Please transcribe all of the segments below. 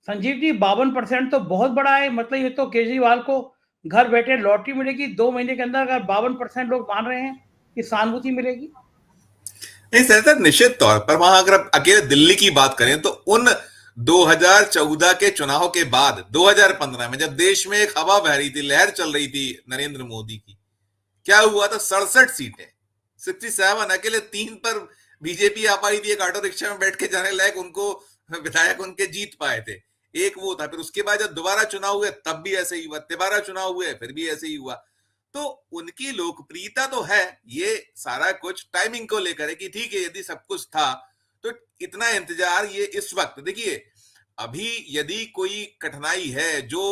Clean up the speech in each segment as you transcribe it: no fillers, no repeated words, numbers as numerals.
संजीव जी 52% तो बहुत बड़ा है, मतलब ये तो केजरीवाल को घर बैठे लॉटरी मिलेगी 2 महीने के अंदर, अगर 52% लोग मान रहे हैं कि सहानुभूति मिलेगी। नहीं सेनेटर, निश्चित तौर पर वहां अगर अकेले दिल्ली की बात करें तो उन 2014 के चुनाव के बाद 2015 में जब देश में एक हवा बह रही थी, लहर चल रही थी नरेंद्र मोदी की, क्या हुआ था? 67 सीटें, 67 अकेले 3 पर बीजेपी आ पाई थी। एक ऑटो रिक्शा में बैठ के जाने लायक उनको विधायक उनके जीत पाए थे। एक वो था। फिर उसके बाद जब दोबारा चुनाव हुए तब भी ऐसे ही हुआ, तिबारा चुनाव हुए फिर भी ऐसे ही हुआ। तो उनकी लोकप्रियता तो है, ये सारा कुछ टाइमिंग को लेकर है कि ठीक है, यदि सब कुछ था तो इतना इंतजार ये इस वक्त देखिए। अभी यदि कोई कठिनाई है जो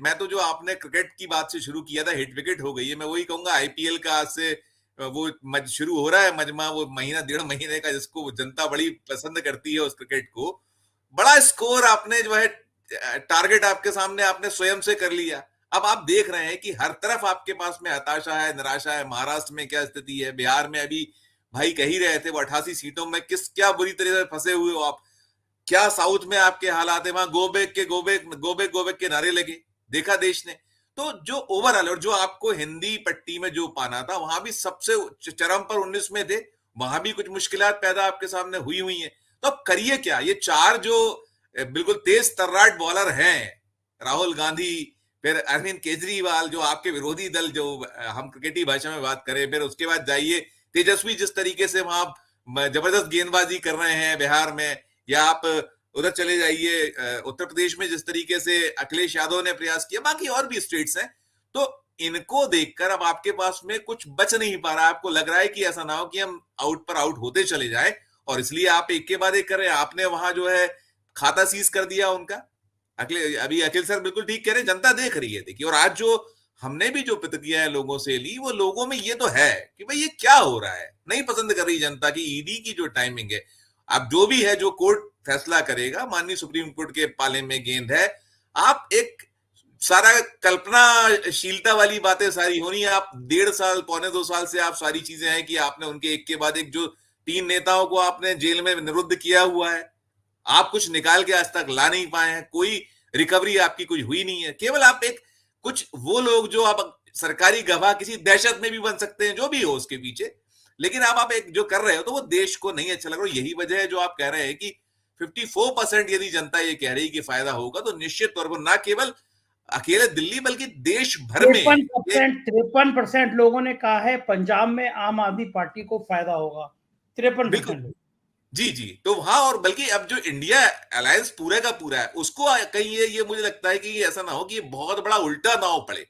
मैं तो, जो आपने क्रिकेट की बात से शुरू किया था, हिट विकेट हो गई है, मैं वही कहूंगा आईपीएल का आज से वो शुरू हो रहा है मजमा, वो महीना 1.5 महीने का, जिसको जनता बड़ी पसंद करती है उस क्रिकेट को। बड़ा स्कोर आपने जो है, टारगेट आपके सामने आपने स्वयं से कर लिया। अब आप देख रहे हैं कि हर तरफ आपके पास में हताशा है, निराशा है। महाराष्ट्र में क्या स्थिति है, बिहार में अभी भाई कह ही रहे थे वो 88 सीटों में क्या बुरी तरह से फंसे हुए हो आप। क्या साउथ में आपके हालात है, वहां गोबेक के गोबेक के नारे लगे, देखा देश ने। तो जो ओवरऑल और जो आपको हिंदी पट्टी में जो पाना था, वहां भी सबसे चरम पर 19 में थे, वहां भी कुछ मुश्किलात पैदा आपके सामने हुई है। तो अब करिए क्या? ये चार जो बिल्कुल तेज तर्राट बॉलर हैं, राहुल गांधी, फिर अरविंद केजरीवाल, जो आपके विरोधी दल, जो हम क्रिकेटी भाषा में बात करें, फिर उसके बाद जाइए तेजस्वी, जिस तरीके से वहां जबरदस्त गेंदबाजी कर रहे हैं बिहार में, या आप उधर चले जाइए उत्तर प्रदेश में जिस तरीके से अखिलेश यादव ने प्रयास किया, बाकी और भी स्टेट्स हैं। तो इनको देखकर अब आपके पास में कुछ बच नहीं पा रहा है। आपको लग रहा है कि ऐसा ना हो कि हम आउट पर आउट होते चले जाए, और इसलिए आप एक के बाद एक कर रहे हैं। आपने वहां जो है खाता सीज कर दिया उनका। अभी अखिल सर बिल्कुल ठीक कह रहे हैं, जनता देख रही है। देखिए, और आज जो हमने भी जो प्रतिक्रियाएं लोगों से ली, वो लोगों में ये तो है कि भाई ये क्या हो रहा है, नहीं पसंद कर रही जनता की ईडी की जो टाइमिंग है। अब जो भी है, जो कोर्ट फैसला करेगा, माननीय सुप्रीम कोर्ट के पाले में गेंद है। आप एक सारा कल्पनाशीलता वाली बातें सारी होनी है। आप 1.5 साल, 2.25 साल से आप सारी चीजें हैं कि आपने उनके एक के बाद एक जो 3 नेताओं को आपने जेल में निरुद्ध किया हुआ है, आप कुछ निकाल के आज तक ला नहीं पाए हैं। कोई रिकवरी आपकी कुछ हुई नहीं है। केवल आप एक कुछ वो लोग जो आप सरकारी गवाह किसी दहशत में भी बन सकते हैं, जो भी हो उसके पीछे, लेकिन आप एक जो कर रहे हो तो वो देश को नहीं अच्छा लग रहा। यही वजह है जो आप कह रहे हैं कि 54% यदि जनता ये कह रही है कि फायदा होगा, तो निश्चित तौर पर ना केवल अकेले दिल्ली बल्कि देश भर में 53% लोगों ने कहा है पंजाब में आम आदमी पार्टी को फायदा होगा। 53%। जी जी। तो वहां, और बल्कि अब जो इंडिया अलायंस पूरे का पूरा है, उसको कहीं ये मुझे लगता है कि ऐसा ना हो कि बहुत बड़ा उल्टा दांव पड़े।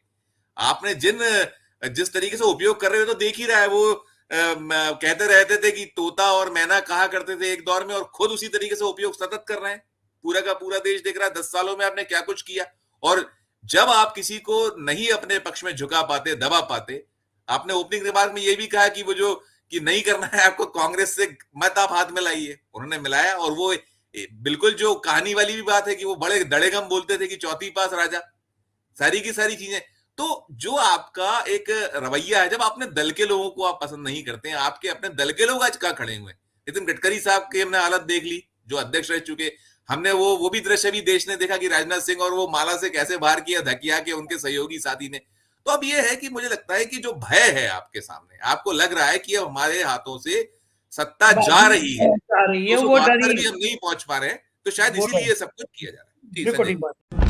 आपने जिस तरीके से उपयोग कर रहे हो, तो देख ही रहा है। वो कहते रहते थे कि तोता और मैना कहा करते थे एक दौर में, और खुद उसी तरीके से उपयोग सतत कर रहे हैं। पूरा का पूरा देश देख रहा है 10 सालों में आपने क्या कुछ किया। और जब आप किसी को नहीं अपने पक्ष में झुका पाते, दबा पाते, आपने ओपनिंग रिमार्क में ये भी कहा कि वो जो कि नहीं करना है आपको कांग्रेस से, मत आप हाथ मिलाइए। उन्होंने मिलाया, और वो बिल्कुल जो कहानी वाली भी बात है कि वो बड़े दड़ेगम बोलते थे कि चौथी पास राजा, सारी की सारी चीजें। तो जो आपका एक रवैया है, जब आपने दल के लोगों को आप पसंद नहीं करते हैं, आपके अपने दल के लोग आज कहां खड़े हुए। नितिन गडकरी साहब की हमने हालत देख ली, जो अध्यक्ष रह चुके। हमने वो भी दृश्य भी देश ने देखा कि राजनाथ सिंह और वो माला से कैसे बाहर किया, धकिया के उनके सहयोगी साथी ने। तो अब ये है कि मुझे लगता है कि जो भय है आपके सामने, आपको लग रहा है कि अब हमारे हाथों से सत्ता जा रही है, वो 272 डरी भी हम नहीं पहुंच पा रहे हैं, तो शायद इसीलिए सब कुछ किया जा रहा है। जी बिल्कुल संजय ठीक जी। बात।